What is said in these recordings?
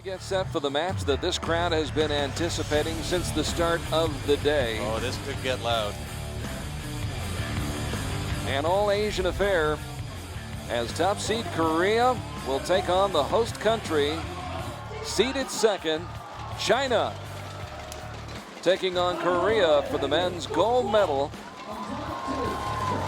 We get set for the match that this crowd has been anticipating since the start of the day. Oh, this could get loud. An all-Asian affair as top seed Korea will take on the host country, seeded second, China, taking on Korea for the men's gold medal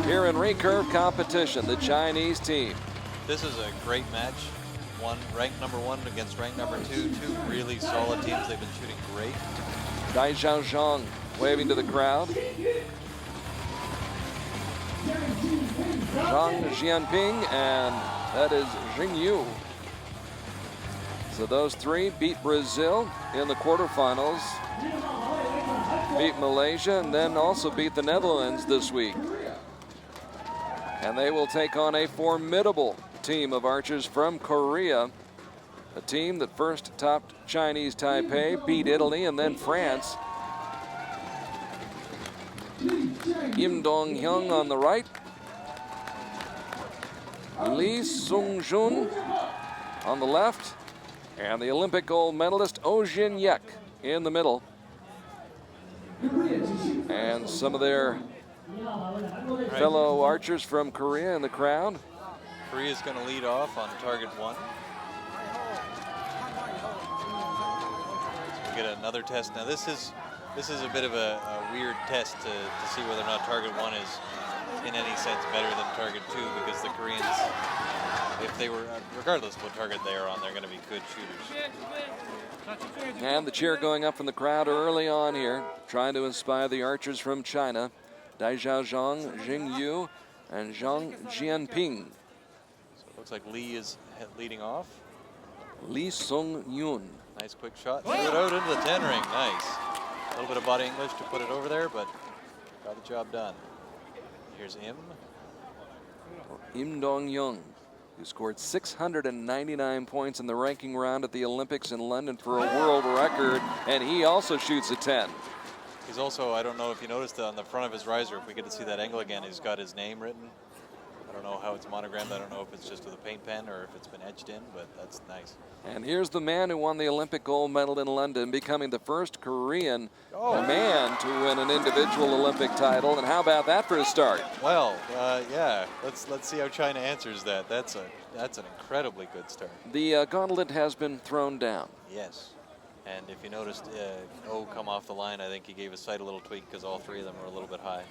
here in recurve competition, the Chinese team. This is a great match. Ranked number 1 against ranked number 2. Two really solid teams. They've been shooting great. Zhang waving to the crowd. Jianping, and that is Xing. So those three beat Brazil in the quarterfinals, beat Malaysia, and then also beat the Netherlands this week. And they will take on a formidable team of archers from Korea, a team that first topped Chinese Taipei, beat Italy, and then France. Im Dong Hyun on the right, Seungyun on the left, and the Olympic gold medalist Hyek in the middle. And some of their fellow archers from Korea in the crowd. Korea's going to lead off on target 1. So we get another test. Now this is a bit of a weird test to see whether or not target 1 is in any sense better than target 2, because the Koreans, if they were, regardless of what target they are on, they're going to be good shooters. And the cheer going up from the crowd early on here, trying to inspire the archers from China. Zhang, Xing, and Jianping. So it looks like Lee is leading off. Seungyun. Nice quick shot. Threw it out into the 10 ring. Nice. A little bit of body English to put it over there, but got the job done. Here's Im Dong Hyun, who scored 699 points in the ranking round at the Olympics in London for a world record, and he also shoots a 10. He's also, I don't know if you noticed on the front of his riser, if we get to see that angle again, he's got his name written. I don't know how it's monogrammed. I don't know if it's just with a paint pen or if it's been etched in, but that's nice. And here's the man who won the Olympic gold medal in London, becoming the first Korean man to win an individual Olympic title. And how about that for a start? Well, yeah. Let's see how China answers that. That's an incredibly good start. The gauntlet has been thrown down. Yes. And if you noticed, come off the line, I think he gave his sight a little tweak because all three of them were a little bit high.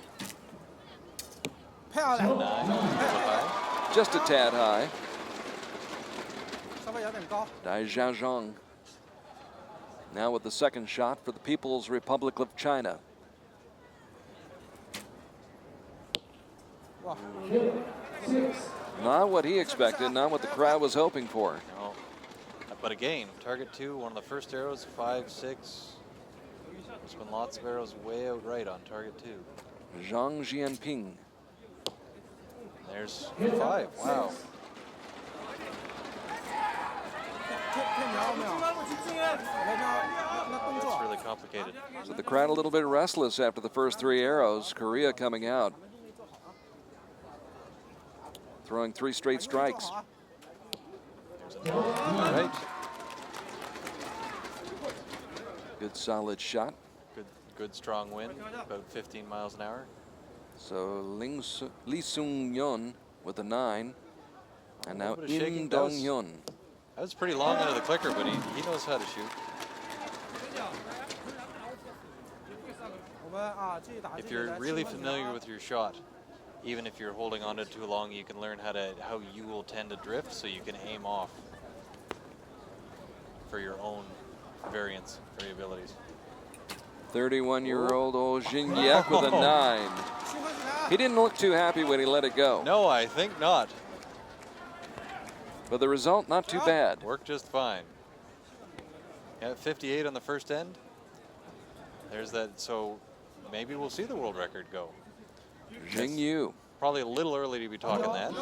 So 9, a little high. Just a tad high. Zhang now with the second shot for the People's Republic of China. Not what he expected, not what the crowd was hoping for. No. But again, target 2, one of the first arrows, 5, 6. There's been lots of arrows way out right on target 2. Zhang Jianping. There's 5. Wow. That's really complicated. So the crowd a little bit restless after the first 3 arrows. Korea coming out, throwing 3 straight strikes. Right. Good solid shot. Good strong wind, about 15 miles an hour. So Seungyun with a 9, and now Im Dong Hyun. That was pretty long into the clicker, but he knows how to shoot. If you're really familiar with your shot, even if you're holding on to it too long, you can learn how you will tend to drift, so you can aim off for your own variabilities. 31-year-old Hyek with a 9. He didn't look too happy when he let it go. No, I think not. But the result, not too bad. Worked just fine. Yeah, 58 on the first end. There's that. So maybe we'll see the world record go. Xing. Probably a little early to be talking that.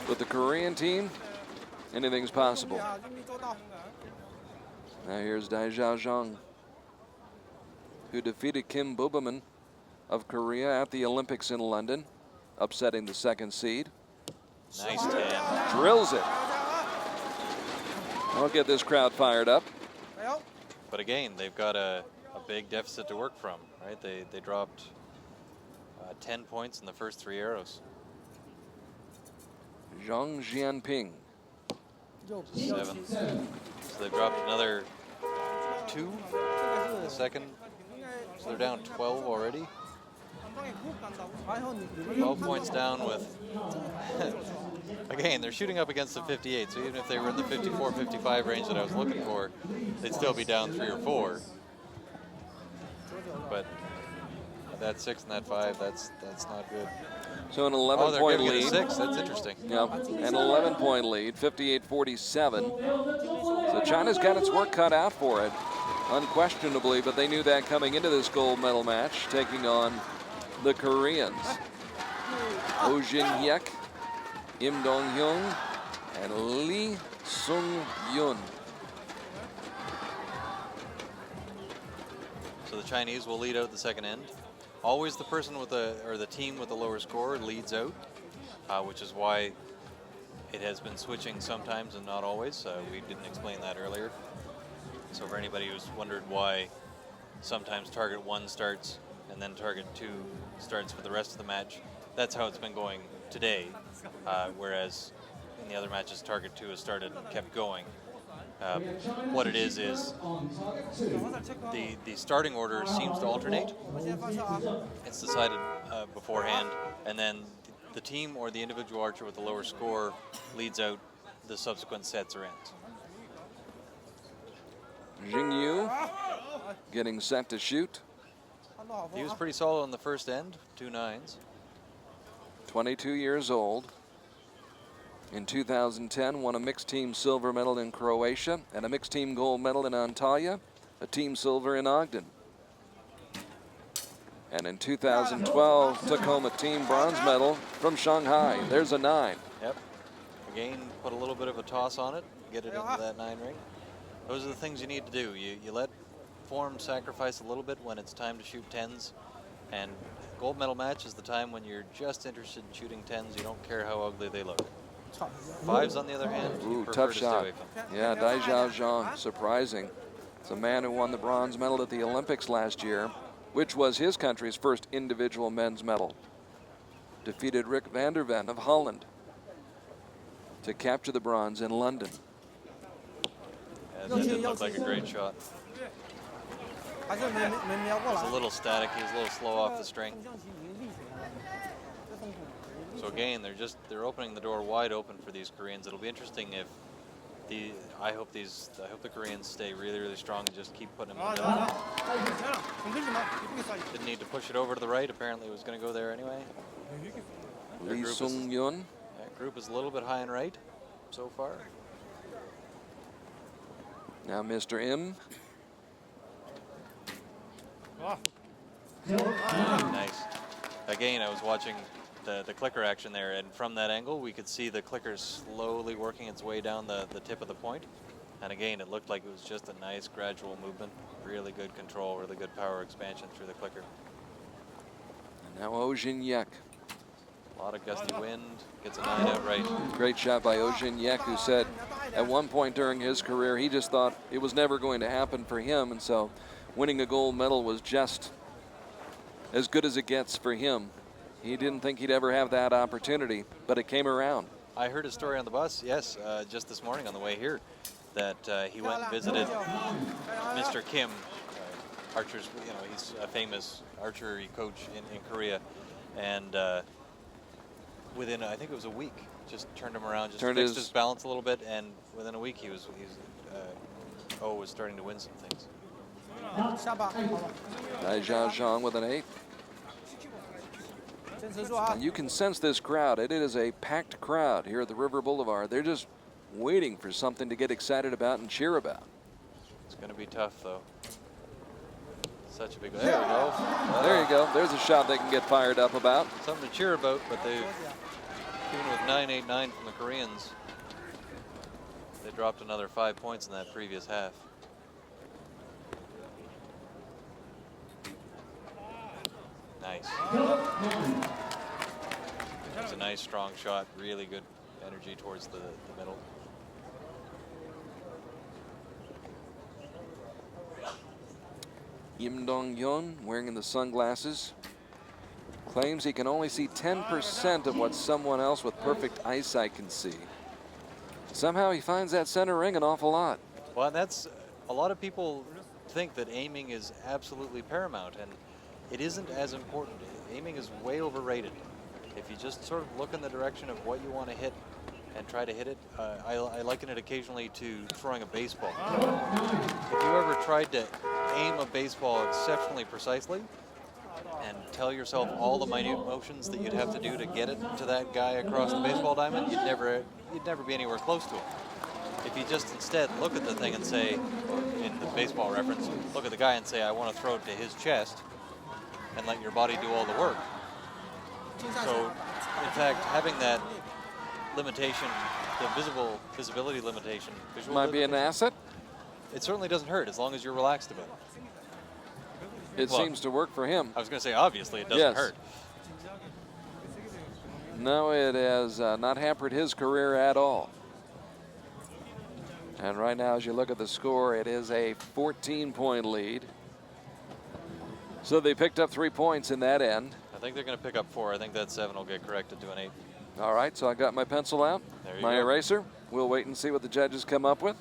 With the Korean team, anything's possible. Now here's Zhang, who defeated Kim Bubaman of Korea at the Olympics in London, upsetting the second seed. Nice 10. Drills it. I'll get this crowd fired up. But again, they've got a big deficit to work from, right? They dropped 10 points in the first 3 arrows. Zhang Jianping. 7. So they've dropped another 2 in the second. So they're down 12 already. 12 points down with, again, they're shooting up against the 58. So even if they were in the 54, 55 range that I was looking for, they'd still be down 3 or 4. But that 6 and that 5, that's not good. So an 11-point lead. lead. 6. That's interesting. Yep, an 11-point lead, 58-47. So China's got its work cut out for it, unquestionably, but they knew that coming into this gold medal match, taking on the Koreans. Hyek, Im Dong Hyun, and Seungyun. So the Chinese will lead out the second end. Always the person with the team with the lower score leads out, which is why it has been switching sometimes and not always. We didn't explain that earlier. So for anybody who's wondered why sometimes target 1 starts and then target 2 starts for the rest of the match, that's how it's been going today. Whereas in the other matches, target 2 has started and kept going. What it is the starting order seems to alternate. It's decided beforehand, and then the team or the individual archer with the lower score leads out the subsequent sets or ends. Xing getting set to shoot. He was pretty solid on the first end, 2 9s. 22 years old. In 2010, won a mixed team silver medal in Croatia and a mixed team gold medal in Antalya, a team silver in Ogden. And in 2012, took home a team bronze medal from Shanghai. There's a 9. Yep. Again, put a little bit of a toss on it, get it into that 9 ring. Those are the things you need to do. You let form sacrifice a little bit when it's time to shoot 10s. And gold medal match is the time when you're just interested in shooting 10s. You don't care how ugly they look. 5s, on the other hand, ooh, tough shot. Yeah, Zhang, surprising. It's a man who won the bronze medal at the Olympics last year, which was his country's first individual men's medal. Defeated Rick van der Ven of Holland to capture the bronze in London. Yeah, that didn't look like a great shot. It's a little static. He's a little slow off the string. So again, they're opening the door wide open for these Koreans. It'll be interesting if I hope the Koreans stay really, really strong and just keep putting them in the middle. Didn't need to push it over to the right. Apparently it was going to go there anyway. Seungyun. That group is a little bit high and right so far. Now Mr. Im. Nice. Again, I was watching the clicker action there, and from that angle we could see the clicker slowly working its way down the tip of the point. And again, it looked like it was just a nice gradual movement. Really good control, really good power expansion through the clicker. And now Hyek. A lot of gusty wind, gets a 9 out right. Great shot by Hyek, who said at one point during his career he just thought it was never going to happen for him, and so winning a gold medal was just as good as it gets for him. He didn't think he'd ever have that opportunity, but it came around. I heard a story on the bus, yes, just this morning on the way here, that he went and visited Mr. Kim, archers. He's a famous archery coach in Korea, and within, I think it was a week, just turned him around, just fixed his balance a little bit, and within a week he was starting to win some things. Zhang with an 8. And you can sense this crowd. It is a packed crowd here at the River Boulevard. They're just waiting for something to get excited about and cheer about. It's going to be tough, though. Such a big... There we go. There you go. There's a shot they can get fired up about. Something to cheer about, but they've, even with 9-8-9 from the Koreans, they dropped another 5 points in that previous half. Nice. It's a nice, strong shot. Really good energy towards the middle. Im Dong Hyun, wearing the sunglasses, claims he can only see 10% of what someone else with perfect eyesight can see. Somehow he finds that center ring an awful lot. Well, that's a lot of people think that aiming is absolutely paramount, and it isn't as important. Aiming is way overrated. If you just sort of look in the direction of what you want to hit and try to hit it, I liken it occasionally to throwing a baseball. If you ever tried to aim a baseball exceptionally precisely and tell yourself all the minute motions that you'd have to do to get it to that guy across the baseball diamond, you'd never be anywhere close to him. If you just instead look at the thing and say, in the baseball reference, look at the guy and say, I want to throw it to his chest, and let your body do all the work. So, in fact, having that limitation, the visibility limitation, visual Might be an asset. It certainly doesn't hurt as long as you're relaxed about it. It seems to work for him. I was going to say, obviously, it doesn't hurt. No, it has not hampered his career at all. And right now, as you look at the score, it is a 14-point lead. So they picked up 3 points in that end. I think they're going to pick up 4. I think that 7 will get corrected to an 8. All right, so I got my pencil out, my eraser. We'll wait and see what the judges come up with.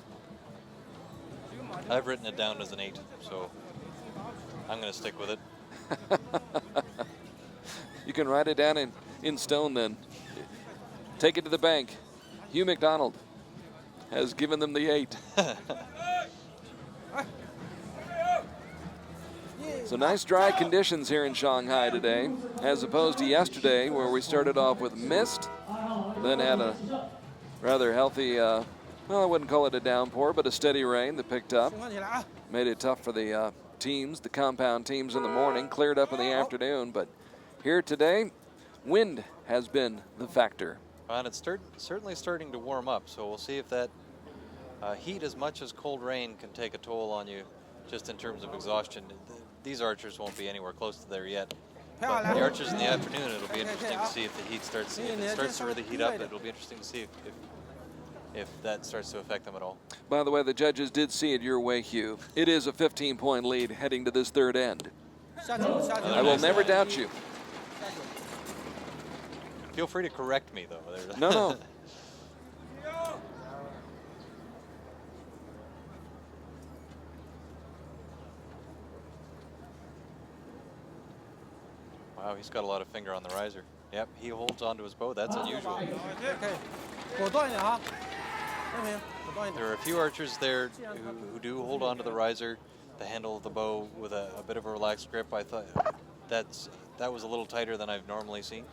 I've written it down as an 8, so I'm going to stick with it. You can write it down in stone then. Take it to the bank. Hugh McDonald has given them the 8. So nice dry conditions here in Shanghai today, as opposed to yesterday where we started off with mist, then had a rather healthy, well, I wouldn't call it a downpour, but a steady rain that picked up. Made it tough for the teams, the compound teams in the morning, cleared up in the afternoon, but here today, wind has been the factor. And it's certainly starting to warm up, so we'll see if that heat as much as cold rain can take a toll on you just in terms of exhaustion. These archers won't be anywhere close to there yet. But the archers in the afternoon, it'll be interesting to see if the heat starts to really heat up. It'll be interesting to see if that starts to affect them at all. By the way, the judges did see it your way, Hugh. It is a 15-point lead heading to this third end. I will never doubt you. Feel free to correct me, though. No, no. Wow, he's got a lot of finger on the riser. Yep, he holds onto his bow. That's unusual. There are a few archers there who do hold onto the riser, the handle of the bow with a bit of a relaxed grip. I thought that was a little tighter than I've normally seen.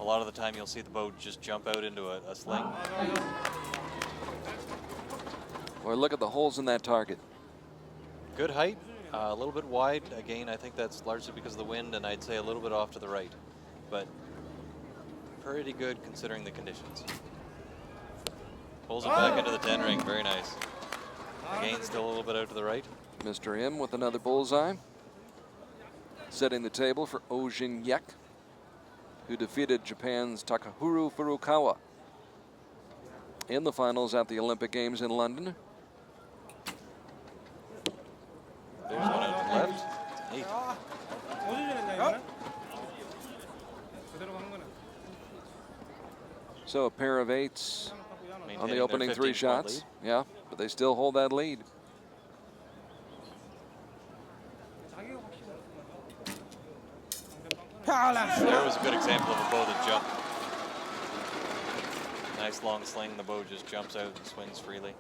A lot of the time you'll see the bow just jump out into a sling. Boy, look at the holes in that target. Good height, a little bit wide. Again, I think that's largely because of the wind, and I'd say a little bit off to the right. But pretty good considering the conditions. Pulls it back into the 10 ring, very nice. Again, still a little bit out to the right. Mr. Im with another bullseye. Setting the table for Hyek, who defeated Japan's Takahiro Furukawa in the finals at the Olympic Games in London. There's one out to the left. It's an 8. So a pair of 8s on the opening 3 shots. Yeah, but they still hold that lead. There was a good example of a bow that jumped. Nice long sling, the bow just jumps out and swings freely.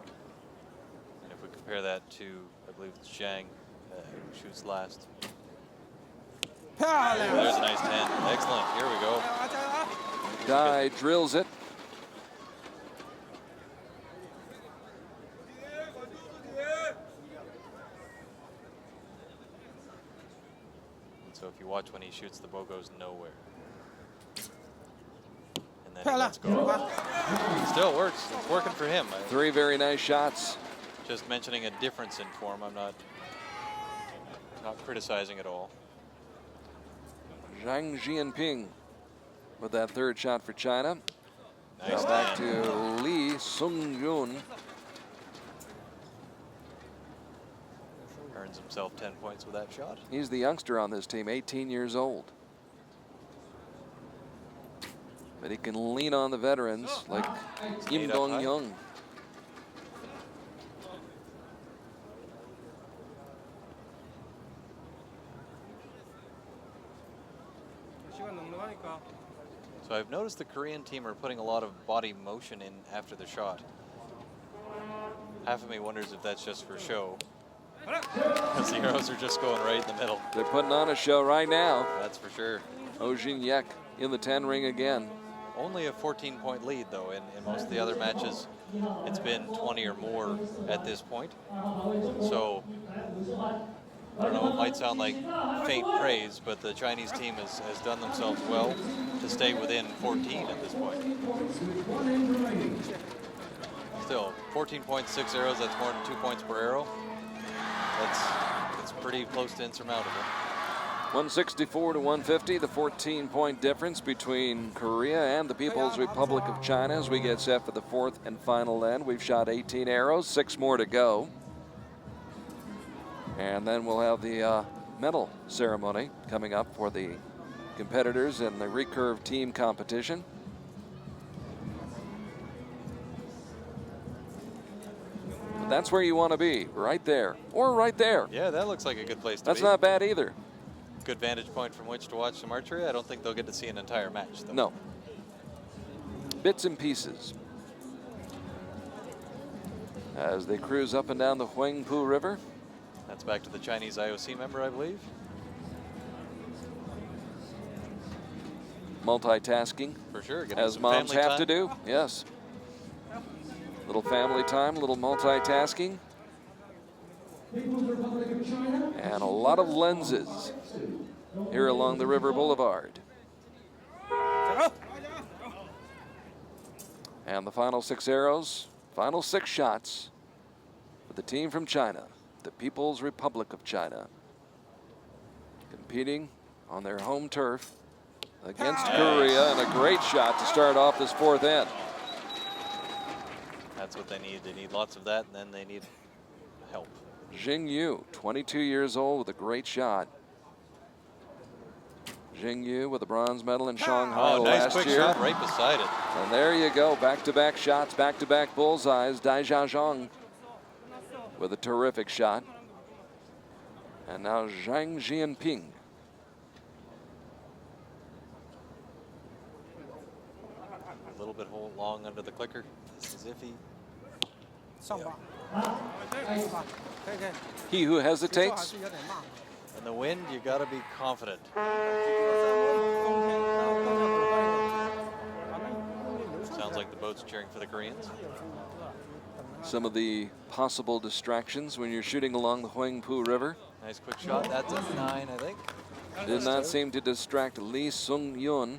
And if we compare that to, I believe it's Zhang, who shoots last. There's a nice 10. Excellent, here we go. Guy drills it. So if you watch when he shoots, the bow goes nowhere. And then he lets go. Still works. It's working for him. 3 very nice shots. Just mentioning a difference in form. I'm not criticizing at all. Zhang Jianping with that 3rd shot for China. Nice. Now back to Lee Seungyun. earns himself 10 points with that shot. He's the youngster on this team, 18 years old. But he can lean on the veterans like Im Dong Hyun. So I've noticed the Korean team are putting a lot of body motion in after the shot. Half of me wonders if that's just for show, because the arrows are just going right in the middle. They're putting on a show right now. That's for sure. Hyek in the 10 ring again. Only a 14-point lead, though. In most of the other matches, it's been 20 or more at this point. So, I don't know, it might sound like faint praise, but the Chinese team has done themselves well to stay within 14 at this point. Still, 14.6 arrows, that's more than 2 points per arrow. That's pretty close to insurmountable. 164 to 150, the 14-point difference between Korea and the People's Republic of China as we get set for the fourth and final end. We've shot 18 arrows, 6 more to go. And then we'll have the medal ceremony coming up for the competitors in the recurve team competition. But that's where you want to be, right there, or right there. Yeah, that looks like a good place to be. That's not bad either. Good vantage point from which to watch some archery. I don't think they'll get to see an entire match, though. No. Bits and pieces. As they cruise up and down the Huangpu River. That's back to the Chinese IOC member, I believe. Multitasking. For sure. As moms have to do. Yes. Little family time, little multitasking. And a lot of lenses here along the River Boulevard. And the final 6 arrows, final 6 shots for the team from China, the People's Republic of China, competing on their home turf against Korea, and a great shot to start off this fourth end. That's what they need. They need lots of that, and then they need help. Xing, 22 years old with a great shot. Xing with a bronze medal in Shanghai nice last quick year. Shot right beside it. And there you go, back-to-back shots, back-to-back bullseyes. Zhang with a terrific shot. And now Jianping. A little bit long under the clicker. This is iffy. He who hesitates. In the wind, you got to be confident. Sounds like the boat's cheering for the Koreans. Some of the possible distractions when you're shooting along the Huangpu River. Nice quick shot. That's a 9, I think. Did not seem to distract Seungyun.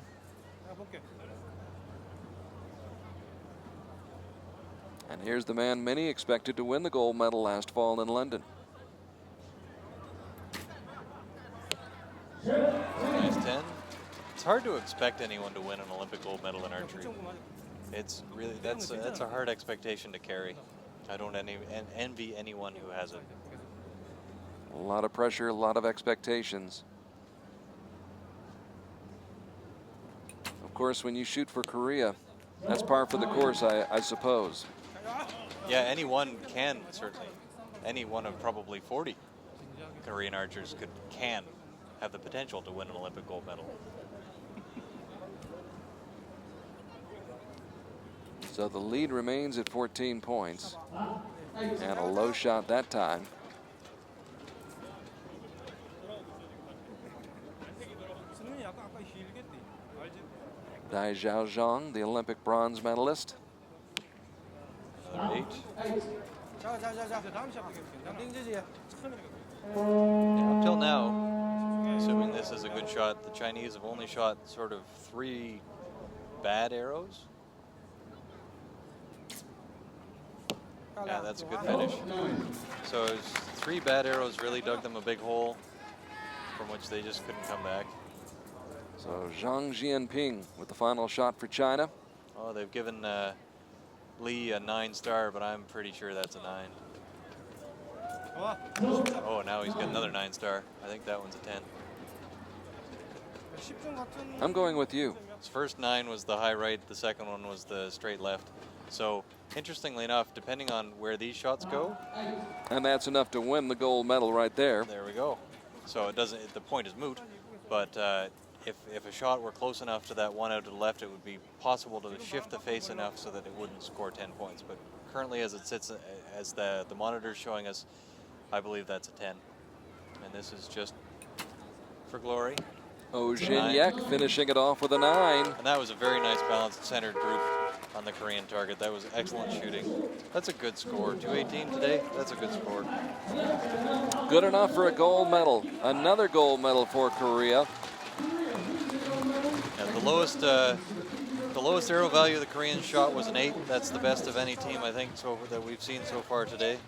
And here's the man many expected to win the gold medal last fall in London. Nice 10. It's hard to expect anyone to win an Olympic gold medal in archery. It's really, that's a hard expectation to carry. I don't envy anyone who has it. A lot of pressure, a lot of expectations. Of course, when you shoot for Korea, that's par for the course, I suppose. Yeah, anyone can, certainly. Any one of probably 40 Korean archers can have the potential to win an Olympic gold medal. So the lead remains at 14 points. And a low shot that time. Zhang, the Olympic bronze medalist. Another 8. Yeah, up till now, assuming this is a good shot, the Chinese have only shot sort of 3 bad arrows. Yeah, that's a good finish. So 3 bad arrows really dug them a big hole from which they just couldn't come back. So Zhang Jianping with the final shot for China. Oh, they've given Lee a 9 star, but I'm pretty sure that's a 9. Oh, now he's got another 9-star. I think that one's a 10. I'm going with you. His first 9 was the high right, the second one was the straight left. So, interestingly enough, depending on where these shots go. And that's enough to win the gold medal right there. There we go. So it doesn't, the point is moot, but if a shot were close enough to that one out to the left, it would be possible to shift the face enough so that it wouldn't score 10 points. But currently as it sits, as the monitor's showing us, I believe that's a 10. And this is just for glory. Hyek finishing it off with a 9. And that was a very nice balanced centered group on the Korean target. That was excellent shooting. That's a good score. 218 today, that's a good score. Good enough for a gold medal. Another gold medal for Korea. And the lowest arrow value of the Korean shot was an 8. That's the best of any team, I think, that we've seen so far today.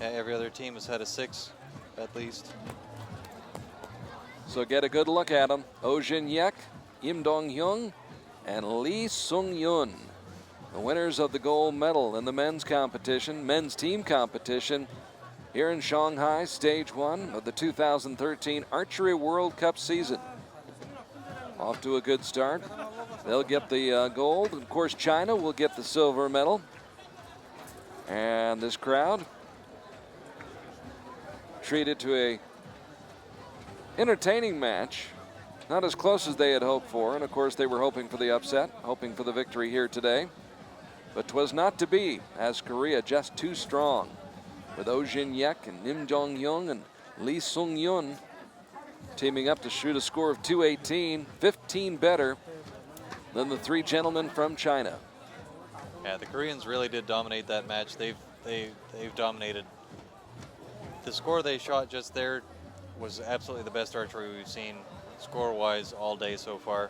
Every other team has had a 6 at least. So get a good look at them. Hyek, Im Dong Hyun, and Lee Seungyun, the winners of the gold medal in the men's team competition, here in Shanghai, stage 1 of the 2013 Archery World Cup season. Off to a good start. They'll get the gold. Of course, China will get the silver medal. And this crowd treated to a entertaining match. Not as close as they had hoped for, and of course they were hoping for the upset, hoping for the victory here today. But 'twas not to be, as Korea just too strong, with Hyek and Im Dong Hyun and Lee Seungyun teaming up to shoot a score of 218, 15 better than the 3 gentlemen from China. Yeah, the Koreans really did dominate that match. They've dominated. The score they shot just there was absolutely the best archery we've seen score-wise all day so far.